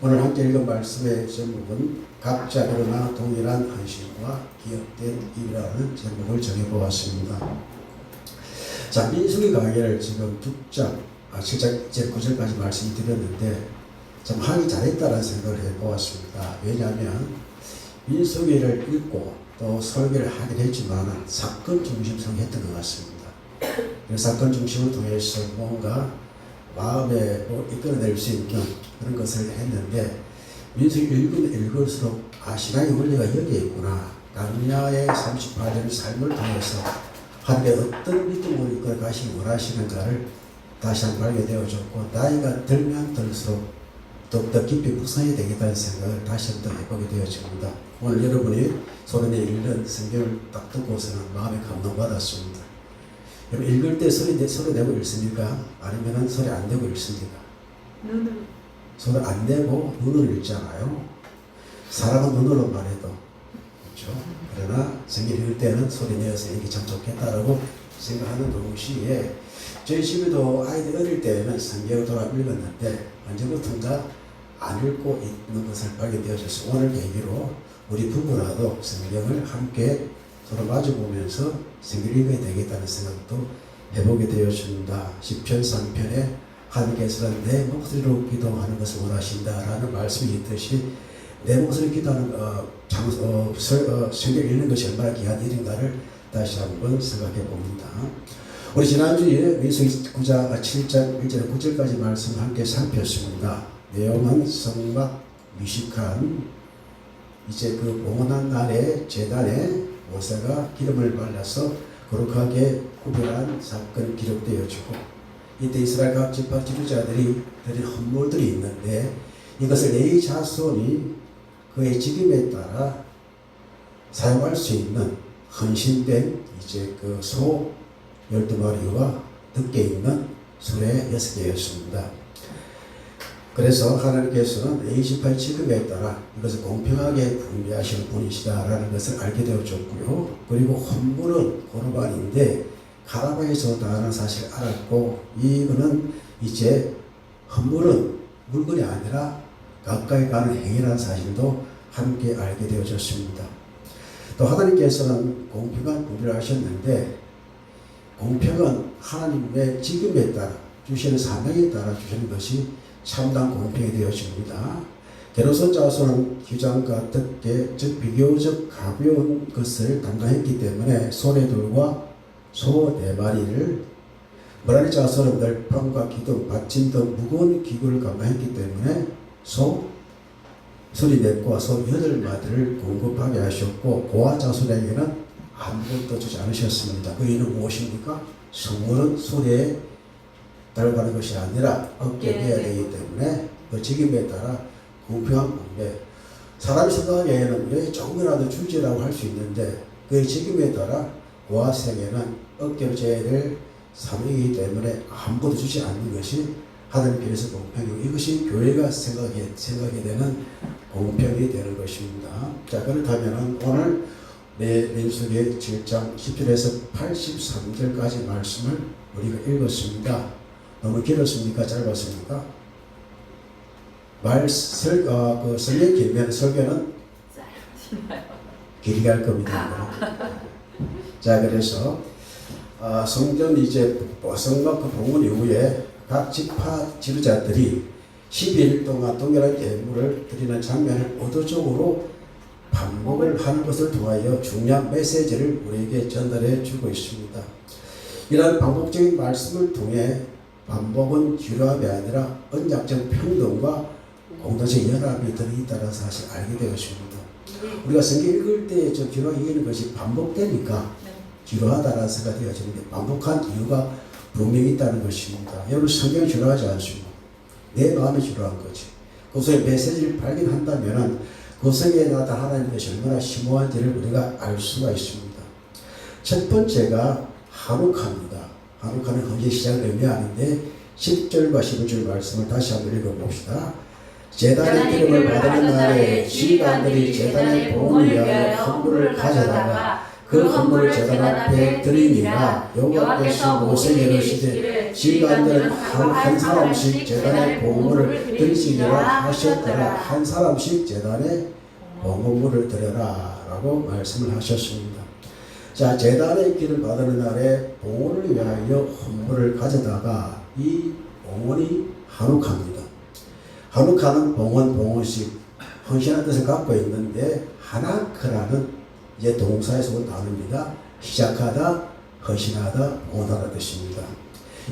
오늘 함께 읽은 말씀의 제목은 각자 그러나 동일한 헌신과 기억된 일이라는 제목을 정해보았습니다. 자, 민수기 강의를 지금 6장, 7장 이제 9절까지 말씀드렸는데 참 하기 잘했다는 생각을 해보았습니다. 왜냐하면 민수기를 읽고 또 설교를 하긴 했지만 사건 중심성 했던 것 같습니다. 사건 중심을 통해서 뭔가 마음에 이끌어낼 수 있는 그런 것을 했는데 민수기 읽을수록 신앙의 원리가 여기에 있구나. 강야의 38년 삶을 통해서 하나님의 어떤 믿음으로 이끌어 가시기 원하시는가를 다시 한번 알게 되어졌고 나이가 들면 들수록 더욱더 깊이 묵상해야 되겠다는 생각을 다시 한번 해보게 되어집니다. 오늘 여러분이 소리내 읽는 성경을 딱 듣고서는 마음에 감동받았습니다. 여러분 읽을 때 소리 내고 읽습니까? 아니면 소리 안 내고 읽습니까? 소리 안 내고 눈으로 읽잖아요. 사람은 눈으로 말해도 그렇죠. 그러나 성경 읽을 때는 소리 내어서 읽기 참 좋겠다라고 생각하는 동시에 저희 집에도 아이들 어릴 때는 성경을 돌아 읽었는데 언제부턴가 안 읽고 있는 것을 발견되어져서 오늘 계기로 우리 부부라도 성경을 함께 서로 마주보면서 성경을 읽어야 되겠다는 생각도 해보게 되었습니다. 시편 3편에 하나님께서는 내 목소리로 기도하는 것을 원하신다라는 말씀이 있듯이 내 목소리로 기도하는 성경 읽는 것이 얼마나 귀한 일인가를 다시 한번 생각해 봅니다. 우리 지난주에 민수기 7장 1절 9절까지 말씀을 함께 살폈습니다. 내용은 성막 미식한 이제 그 봉헌한 날에 제단에 모세가 기름을 발라서 거룩하게 구별한 사건이 기록되어지고 이때 이스라엘 각 지파 지도자들이 드린 헌물들이 있는데 이것을 레위 자손이 그의 직임에 따라 사용할 수 있는 헌신된 이제 그 소 12마리와 늦게 있는 수레 6개였습니다. 그래서 하나님께서는 레위 지파의 직임에 따라 이것을 공평하게 분배하시는 분이시다라는 것을 알게 되어졌고요. 그리고 헌물은 고르반인데 가라바에서 나가는 사실을 알았고 이거는 이제 헌물은 물건이 아니라 가까이 가는 행위라는 사실도 함께 알게 되어졌습니다. 또 하나님께서는 공평한 분배를 하셨는데 공평은 하나님의 직임에 따라 주시는 사명에 따라 주시는 것이 참담 공평이 되어집니다. 게르손 자손은 기장과 덮개 즉 비교적 가벼운 것을 담당했기 때문에 소래들과 소 4마리를 머라리 자손은 널판과 기둥, 받침 등 무거운 기구를 감당했기 때문에 소 34과 소 8마리를 공급하게 하셨고 고아 자손에게는 아무것도 주지 않으셨습니다. 그 이유는 무엇입니까? 성물은 소리에 따라가는 것이 아니라 얻게 되어야 되기 때문에 그 직임에 따라 공평한 분배. 사람이 생각하기에는 왜 조금이라도 주지라고 할 수 있는데 그 직임에 따라 고아생에는 억대로 져야 될 사명이기 때문에 아무것도 주지 않는 것이 하나님께서 공평이고 이것이 교회가 생각이 되는 공평이 되는 것입니다. 자, 그렇다면 오늘 민수기 7장 10절에서 83절까지 말씀을 우리가 읽었습니다. 너무 길었습니까? 짧았습니까? 성경 길면 설교는 길게 할 겁니다. 자, 그래서 성전 이제 성막 그 봉헌 이후에 각 지파 지도자들이 12일 동안 동일한 예물을 드리는 장면을 의도적으로 반복을 하는 것을 통하여 중요한 메시지를 우리에게 전달해 주고 있습니다. 이러한 반복적인 말씀을 통해 반복은 지루함이 아니라 언약적 평등과 공동체 연합이 들어있다는 사실을 알게 되었습니다. 우리가 성경 읽을 때 저 지루하게 여기는 것이 반복되니까 지루하다는 생각이 되어지는데 반복한 이유가 분명히 있다는 것입니다. 여러분 성경이 지루하지 않습니다. 내 마음이 지루한 거지. 그 속에 메시지를 발견한다면 그 속에 나타 하나님의 것이 얼마나 심오한지를 우리가 알 수가 있습니다. 첫 번째가 한옥합니다. 한옥하는 언제 시작을 의미하는데 10절과 11절 말씀을 다시 한번 읽어봅시다. 제단의 기름을 받는 날에 지휘관들이 제단의 봉헌을 위하여 헌물을 가져다가 그 헌물을 제단 앞에 드리니라. 여호와께서 모세에게 이르시되 지휘관들은 한 사람씩 제단에 봉헌물을 드리시리라 하셨더라. 한 사람씩 제단에 봉헌물을 드려라 라고 말씀을 하셨습니다. 자, 제단의 길을 받는 날에 봉헌을 위하여 헌물을 가져다가 이 봉헌이 한옥합니다. 한옥하는 봉헌식 헌신한 뜻을 갖고 있는데 하나크라는 이제 동사에서 온 단어입니다. 시작하다, 헌신하다, 봉헌하다 뜻입니다.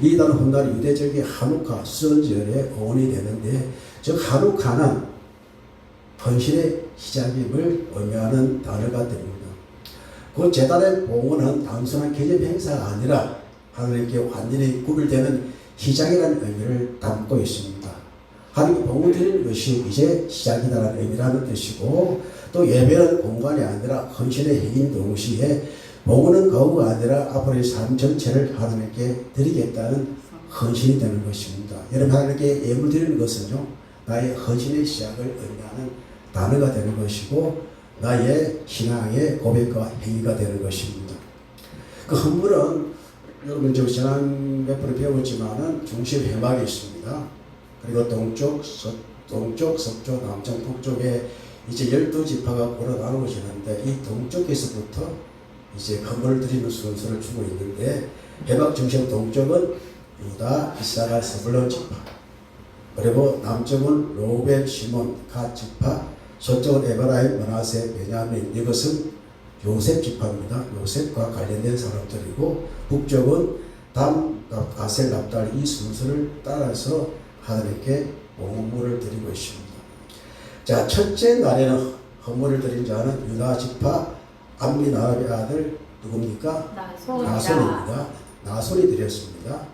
이 단어 훗날 유대적인 한우카 수전절의 어원이 되는데 즉 한우카는 헌신의 시작임을 의미하는 단어가 됩니다. 그 제단의 봉헌은 단순한 계급 행사가 아니라 하나님께 완전히 구별되는 시작이라는 의미를 담고 있습니다. 하나님께 봉헌 드리는 것이 이제 시작이다라는 의미라는 뜻이고 또 예배는 공간이 아니라 헌신의 행인 동시에 봉헌은 거우가 아니라 앞으로의 삶 전체를 하나님께 드리겠다는 헌신이 되는 것입니다. 여러분 하나님께 예물 드리는 것은요 나의 헌신의 시작을 의미하는 단어가 되는 것이고 나의 신앙의 고백과 행위가 되는 것입니다. 그 헌물은 여러분 저 지난 몇 번에 배웠지만은 중심 회막이 있습니다. 그리고 동쪽, 서쪽, 남쪽, 북쪽에 이제 12지파가 고루 나누어지는데 이 동쪽에서부터 이제 헌물을 드리는 순서를 주고 있는데 회막 중심 동쪽은 유다, 이사갈, 스불론 지파 그리고 남쪽은 로벤, 시몬, 갓 지파 서쪽은 에브라임, 므낫세, 베냐민 이것은 요셉 지파입니다. 요셉과 관련된 사람들이고 북쪽은 단, 아셀, 납달 이 순서를 따라서 하나님께 봉헌물을 드리고 있습니다. 자, 첫째 날에는 헌물을 드린 자는 유다 지파 암미나답의 아들 누굽니까? 나손입니다. 나손이 드렸습니다.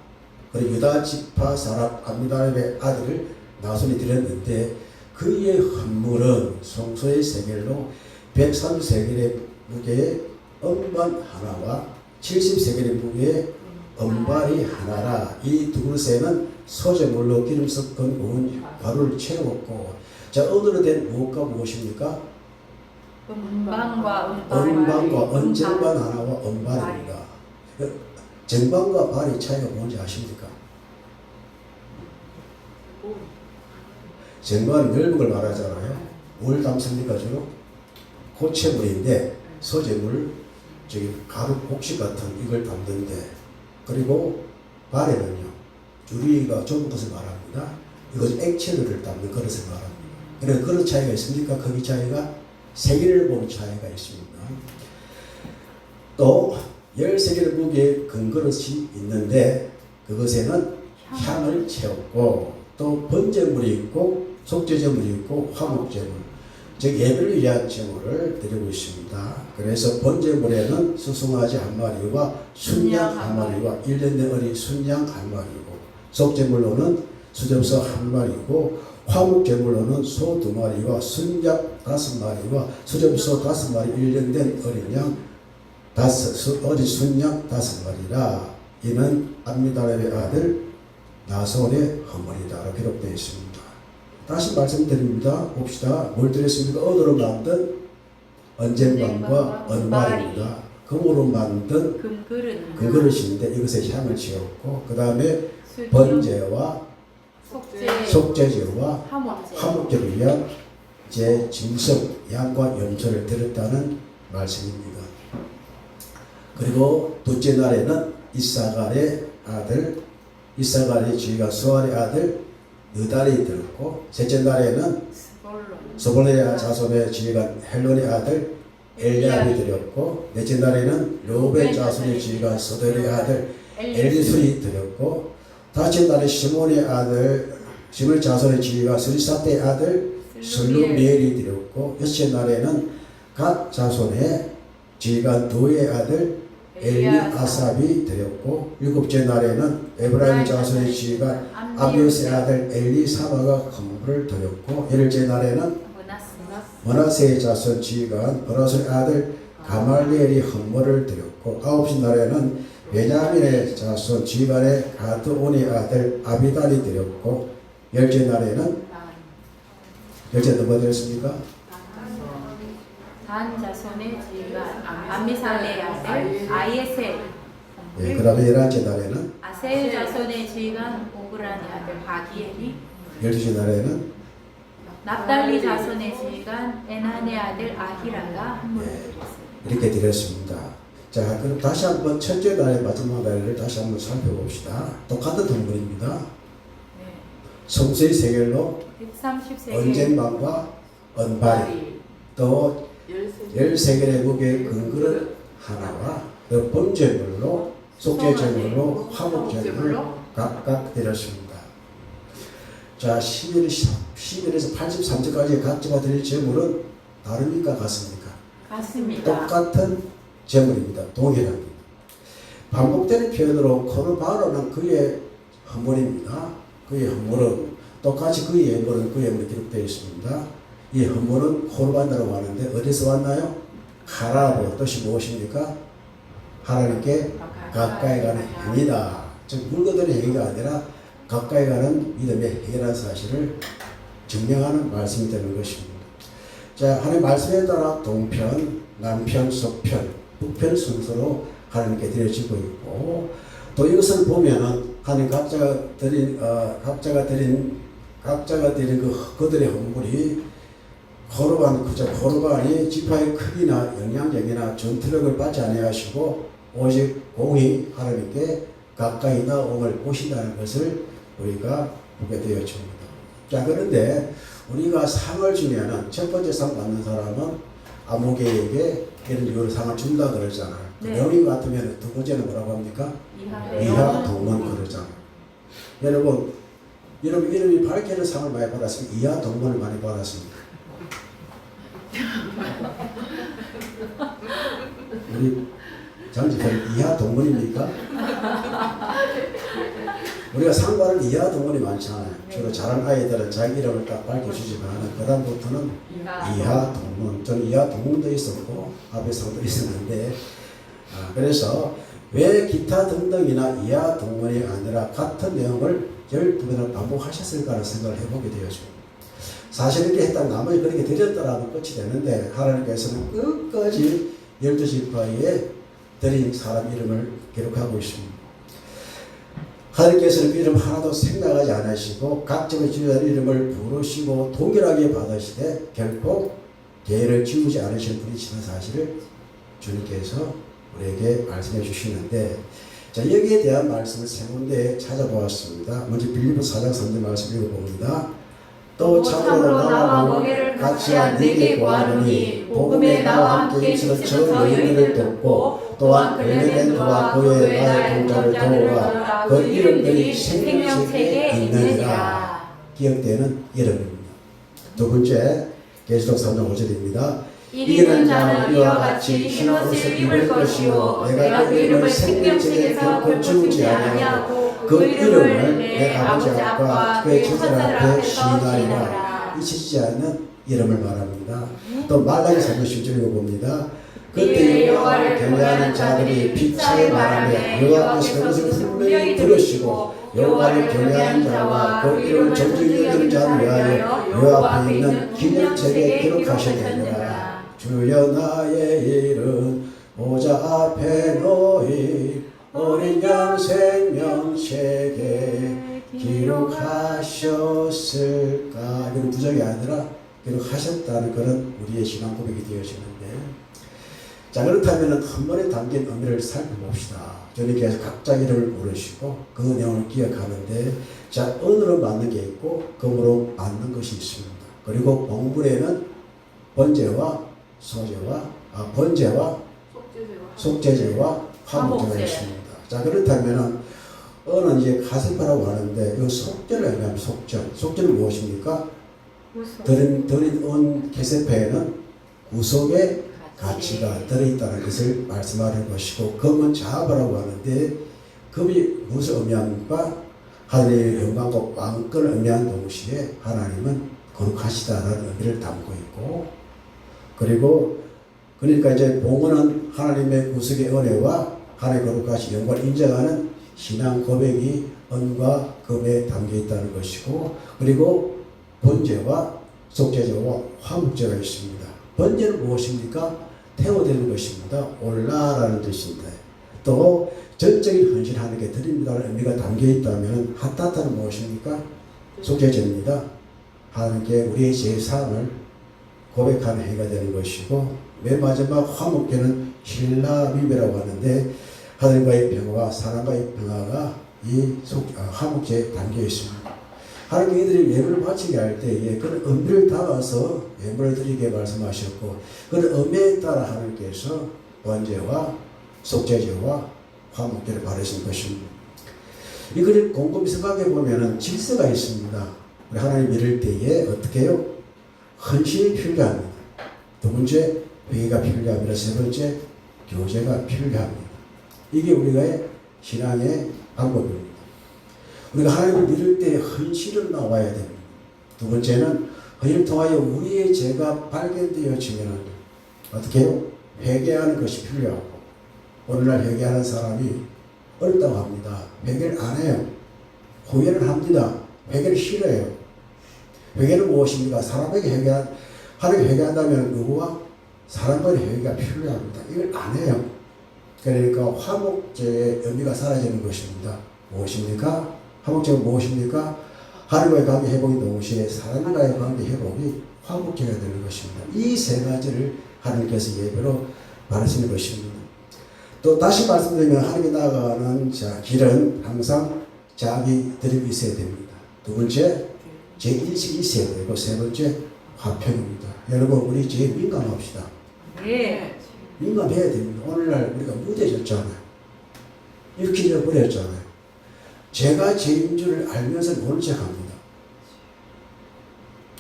그리고 유다 지파 사람 암미나답의 아들을 나손이 드렸는데 그의 헌물은 성소의 세겔로 130세겔의 무게의 음반 하나와 70세겔의 무게의 음발이 하나라. 이 두 그릇에는 소재물로 기름 섞은 고운 가루를 채웠고 자 오늘은 된 무엇과 무엇입니까? 음방과 언쟁반 하나와 음발입니다. 쟁반과 발의 차이가 뭔지 아십니까? 쟁반은 넓은 걸 말하잖아요. 뭘 담습니까 주로? 고체물인데 소재물, 가루 복식 같은 이걸 담는데 그리고 발에는요 주리가 좁은 것을 말합니다. 이것은 액체들을 담는 그릇을 말합니다. 그래서 그릇 차이가 있습니까? 크기 차이가 세계를 보는 차이가 있습니다. 또 13개의 무게의 금그릇이 있는데 그것에는 향을 채웠고 또 번제물이 있고 속죄제물이 있고 화목제물 즉 예배를 위한 제물을 드리고 있습니다. 그래서 번제물에는 수송아지 한 마리와 순양 한 마리와 1년 된 어린 순양 한 마리고 속죄물로는 수점서 한 마리고 화목제물로는 소 2마리와 순양 5마리와 수점소 5마리 1년 된 어린 양 어린 순양 5마리라. 이는 암미나답의 아들 나손의 헌물이다 기록되어 있습니다. 다시 말씀드립니다. 봅시다. 뭘 드렸습니까? 은으로 만든 언쟁반과 은발입니다. 금으로 만든 금그릇인데 이것에 향을 지었고 그 다음에 번제와 속죄제와 화목제를 위한 제 짐승 양과 염소를 드렸다는 말씀입니다. 그리고 둘째 날에는 이사갈의 지휘관 수알의 아들 느달이 들었고 셋째 날에는 스볼론의 자손의 지휘관 헬론의 아들 엘리압이 드렸고 넷째 날에는 르우벤 자손의 지휘관 스돌의 아들 엘리술이 드렸고 다섯째 날에 시몬의 자손의 지휘관 스리사테의 아들 슬루미엘이 드렸고 여섯째 날에는 갓 자손의 지휘관 두의 아들 엘리아삽이 드렸고 일곱째 날에는 에브라임 자손의 지휘관 아비오스의 아들 엘리사마가 헌물을 드렸고 열째 날에는 므낫세의 자손 지휘관 버라스의 아들 가말리엘이 헌물을 드렸고 아홉째 날에는 베냐민의 자손 지휘관의 가드온의 아들 아비달이 드렸고 열째 날에는 누가 드렸습니까? 단 자손의 지휘관 암미사의 아들 아이에셀 예, 그 다음에 11째 날에는 아셀 자손의 지휘관 오그라니 아들 바기엘이 12째 날에는 납달리 자손의 지휘관 에난의 아들 아히라가 한물을 드렸습니다. 이렇게 드렸습니다. 자, 그럼 다시 한번 첫째 날의 마지막 날을 다시 한번 살펴봅시다. 똑같은 동물입니다. 네. 성수의 세겔로 130세겔 언쟁반과 언발이 또 13개의 무게 근그릇 하나와 또 번제물로 속죄제물로 화목제물을 각각 드렸습니다. 자, 11에서 83절까지 각자가 드릴 제물은 다릅니까? 같습니까? 같습니다. 똑같은 제물입니다. 동일합니다. 반복되는 표현으로 코르바노는 그의 헌물입니다. 그의 헌물은 똑같이 그의 예물은 그의 예물이 기록되어 있습니다. 이 헌물은 코르반이라고 하는데 어디서 왔나요? 가라고 뜻이 무엇입니까? 하나님께 가까이 가는 행위다. 즉 물건들의 행위가 아니라 가까이 가는 믿음의 행위라는 사실을 증명하는 말씀이 되는 것입니다. 자, 하나님의 말씀에 따라 동편, 남편, 서편, 북편 순서로 하나님께 드려지고 있고 또 이것을 보면은 하나님 각자가 드린 그들의 헌물이 코르반이 지파의 크기나 영향력이나 전투력을 받지 아니하시고 오직 공히 하나님께 가까이 나옴을 보신다는 것을 우리가 보게 되어집니다. 자, 그런데 우리가 상을 주면은 첫 번째 상 받는 사람은 아무개에게 이런 이유로 상을 준다 그러잖아요. 네. 명인 같으면 두 번째는 뭐라고 합니까? 이하 동문 그러잖아요. 여러분 이름이 밝게는 상을 많이 받았으면 이하 동문을 많이 받았습니다. 우리 장집사님 이하 동문입니까? 우리가 상 받을 이하 동문이 많잖아요. 주로 잘한 아이들은 자기 이름을 딱 밝혀주지만 그 다음부터는 이하 동문. 저는 이하 동문도 있었고 앞에 상도 있었는데 그래서 왜 기타 등등이나 이하 동문이 아니라 같은 내용을 12번을 반복하셨을까 하는 생각을 해보게 되었습니다. 사실 이렇게 했다면 나머지 그렇게 드렸더라도 끝이 되는데 하나님께서는 끝까지 12지파에 드린 사람 이름을 기록하고 있습니다. 하나님께서는 이름 하나도 생략하지 않으시고 각자의 주의 이름을 부르시고 동일하게 받으시되 결코 계를 지우지 않으시는 분이시는 사실을 주님께서 우리에게 말씀해 주시는데 자, 여기에 대한 말씀을 세 군데 찾아보았습니다. 먼저 빌립보서 4장 3절 말씀 읽어봅니다. 또 참으로 나와 먹이를 같이 한 네게 구하노니 복음에 나와 함께 있어서 저 여인들을 돕고 또한 글레멘 도와 그의 나의 동자를 도와 그 이름들이 생명책에 있느니라. 기억되는 이름입니다. 두 번째 계시록 3장 5절입니다. 이기는 자는 이와 같이 흰 옷을 입을 것이요 내가 그 이름을 생명책에서 걷어주지 아니하고 그 이름을 내 아버지 앞과 그의 천사들 앞에 시인하리라. 잊히지 않는 이름을 말합니다. 또 말라기 3장 10절 읽어봅니다. 그때 여호와를 경외하는 자들이 피차에 말하며 여호와께서 그것을 분명히 들으시고 여호와를 경외하는 자와 그 이름을 정직히 여기는 자를 위하여 여호와 앞에 있는 기념책에 기록하셨느니라. 주여 나의 이름 보좌 앞에 놓인 어린 양 생명책에 기록하셨을까. 이건 부정이 아니라 기록하셨다는 그런 우리의 신앙 고백이 되어지는데 자, 그렇다면 한 번에 담긴 의미를 살펴봅시다. 주님께서 각자 이름을 부르시고 그 내용을 기억하는데 자, 언어로 맞는 게 있고 금으로 맞는 것이 있습니다. 그리고 본문에는 번제와 속죄제와 화목제가 있습니다. 자, 그렇다면 언어는 이제 가세파라고 하는데 이 속죄를 의미하면 속죄는 무엇입니까? 드린 온 게세파에는 구속의 가치가 들어있다는 것을 말씀하는 것이고 금은 자아라고 하는데 금이 무엇을 의미합니까? 하늘의 영광과 왕권을 의미한 동시에 하나님은 거룩하시다는 의미를 담고 있고 그리고 그러니까 이제 봉헌은 하나님의 구속의 은혜와 하나님의 거룩하신 영광을 인정하는 신앙 고백이 은과 금에 담겨 있다는 것이고 그리고 번제와 속죄제와 화목제가 있습니다. 번제는 무엇입니까? 태워드리는 것입니다. 올라라는 뜻입니다. 또 전적인 헌신 하나님께 드립니다라는 의미가 담겨 있다면 핫타타는 무엇입니까? 속죄제입니다. 하나님께 우리의 제사함을 고백하는 행위가 되는 것이고, 맨 마지막 화목제는 힐라빔이라고 하는데 하나님과의 평화와 사람과의 평화가 이 화목제에 담겨 있습니다. 하나님 이들이 예물을 바치게 할 때에 그런 의미를 담아서 예물을 드리게 말씀하셨고, 그런 의미에 따라 하나님께서 번제와 속죄제와 화목제를 바르신 것입니다. 이걸 곰곰이 생각해 보면 질서가 있습니다. 우리 하나님 믿을 때에 어떻게 해요? 헌신이 필요합니다. 두 번째, 회개가 필요합니다. 세 번째, 교제가 필요합니다. 이게 우리의 신앙의 방법입니다. 우리가 하나님을 믿을 때 헌신을 나와야 됩니다. 두 번째는 헌신을 통하여 우리의 죄가 발견되어지면 어떻게 해요? 회개하는 것이 필요하고, 오늘날 회개하는 사람이 어렵다고 합니다. 회개를 안 해요. 후회를 합니다. 회개를 싫어해요. 회개는 무엇입니까? 사람에게 하나님께 회개한다면 누구와? 사람과의 회개가 필요합니다. 이걸 안 해요. 그러니까 화목제의 의미가 사라지는 것입니다. 무엇입니까? 화목제가 무엇입니까? 하나님과의 관계 회복인 동시에 사람과의 관계 회복이 화목제가 되는 것입니다. 이 세 가지를 하나님께서 예배로 말하시는 것입니다. 또 다시 말씀드리면 하나님께 나아가는 길은 항상 자기 드림이 있어야 됩니다. 두 번째, 제인식이 있어야 되고, 세 번째, 화평입니다. 여러분, 우리 죄에 민감합시다. 네. 민감해야 됩니다. 오늘날 우리가 무뎌졌잖아요. 이렇게 잃어버렸잖아요. 제가 죄인 줄을 알면서 모른 척 합니다.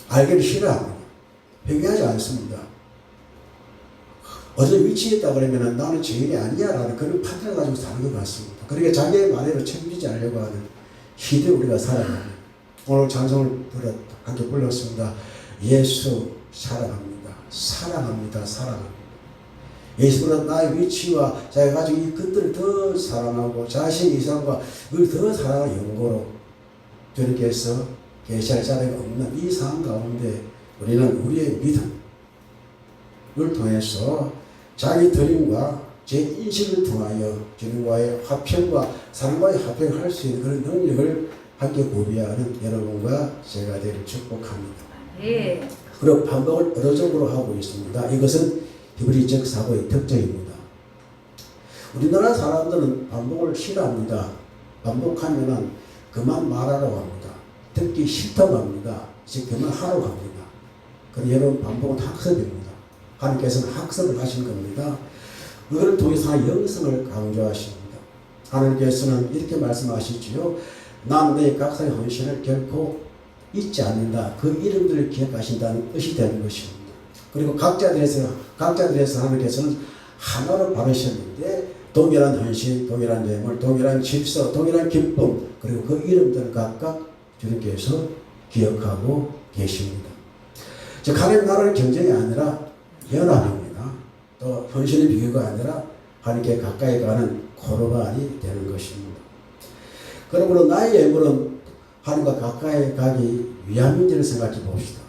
알기를 싫어합니다. 회개하지 않습니다. 어떤 위치에 있다 그러면 나는 죄인이 아니야 라는 그런 판단을 가지고 사는 것 같습니다. 그러니까 자기의 말대로 책임지지 않으려고 하는 시대에 우리가 살아갑니다. 오늘 찬송을 함께 불렀습니다. 예수 사랑합니다. 사랑합니다. 사랑합니다. 예수보다 나의 위치와 자기가 가지고 이 것들을 더 사랑하고 자신의 이상과 그걸 더 사랑하는 연고로 주님께서 계시할 자리가 없는 이 상황 가운데 우리는 우리의 믿음을 통해서 자기 드림과 제 인식을 통하여 주님과의 화평과 사람과의 화평을 할 수 있는 그런 능력을 함께 구비하는 여러분과 제가 되기를 축복합니다. 네. 그리고 반복을 의도적으로 하고 있습니다. 이것은 히브리적 사고의 특징입니다. 우리나라 사람들은 반복을 싫어합니다. 반복하면은 그만 말하라고 합니다. 듣기 싫다고 합니다. 즉 그만하라고 합니다. 그럼 여러분, 반복은 학습입니다. 하나님께서는 학습을 하신 겁니다. 그걸 통해서 영성을 강조하십니다. 하나님께서는 이렇게 말씀하시지요. 난 내 각사의 헌신을 결코 잊지 않는다. 그 이름들을 기억하신다는 뜻이 되는 것입니다. 그리고 각자들에서 하나님께서는 하나로 바르셨는데 동일한 헌신, 동일한 예물, 동일한 질서, 동일한 기쁨, 그리고 그 이름들을 각각 주님께서 기억하고 계십니다. 즉 하나님 나라의 경쟁이 아니라 연합입니다. 또 헌신의 비교가 아니라 하나님께 가까이 가는 코르반이 되는 것입니다. 그러므로 나의 예물은 하나님과 가까이 가기 위함인지를 생각해 봅시다.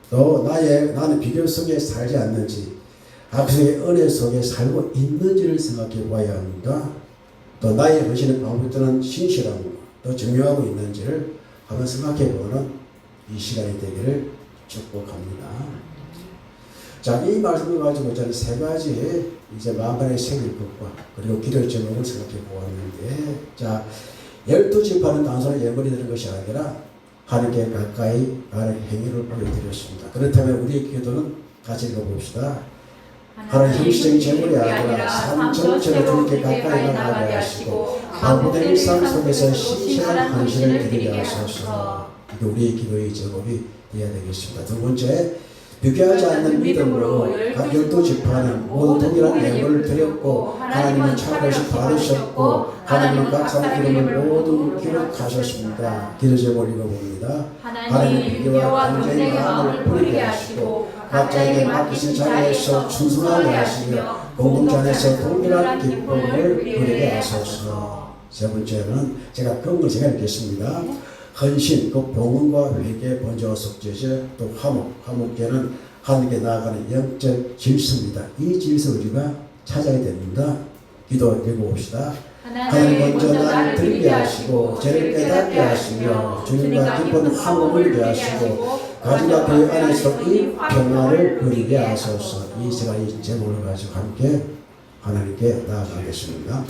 또 나는 비교 속에 살지 않는지, 악성의 은혜 속에 살고 있는지를 생각해 봐야 합니다. 또 나의 헌신의 방법들은 신실하고 또 증명하고 있는지를 한번 생각해 보는 이 시간이 되기를 축복합니다. 자, 이 말씀을 가지고 저는 세 가지 이제 마음간에 새길 것과 그리고 기도의 제목을 생각해 보았는데, 자, 12지파는 단순한 예물이 되는 것이 아니라 하나님께 가까이 가는 행위를 보여드렸습니다. 그렇다면 우리의 기도는 같이 읽어봅시다. 하나님 형식적인 제물이 아니라 삶 전체로 주님께 가까이 나가게 하시고 반복된 일상 속에서 신실한 헌신을 드리게 하소서. 이게 우리의 기도의 제목이 되어야 되겠습니다. 두 번째, 비교하지 않는 믿음으로 각 12지파는 모두 동일한 예물을 드렸고 하나님은 차례시 받으셨고 하나님은 각 사람 이름을 모두 기록하셨습니다. 기도 제목을 읽어봅니다. 하나님 비교와 경쟁의 마음을 버리게 하시고 각자에게 맡기신 자리에서 충성하게 하시며 공동체 안에서 동일한 기쁨을 누리게 하소서. 세 번째는 제가 그런 제가 읽겠습니다. 헌신, 그 봉헌과 회개, 번제와 속죄제, 또 화목제는 하나님께 나아가는 영적 질서입니다. 이 질서 우리가 찾아야 됩니다. 기도 읽어봅시다. 하나님 먼저 나를 들게 하시고 죄를 깨닫게 하시며 주님과 깊은 화목을 누리게 하시고 가지가 교회 안에서 이 평화를 누리게 하소서. 이 제가 이 제목을 가지고 함께 하나님께 나아가겠습니다.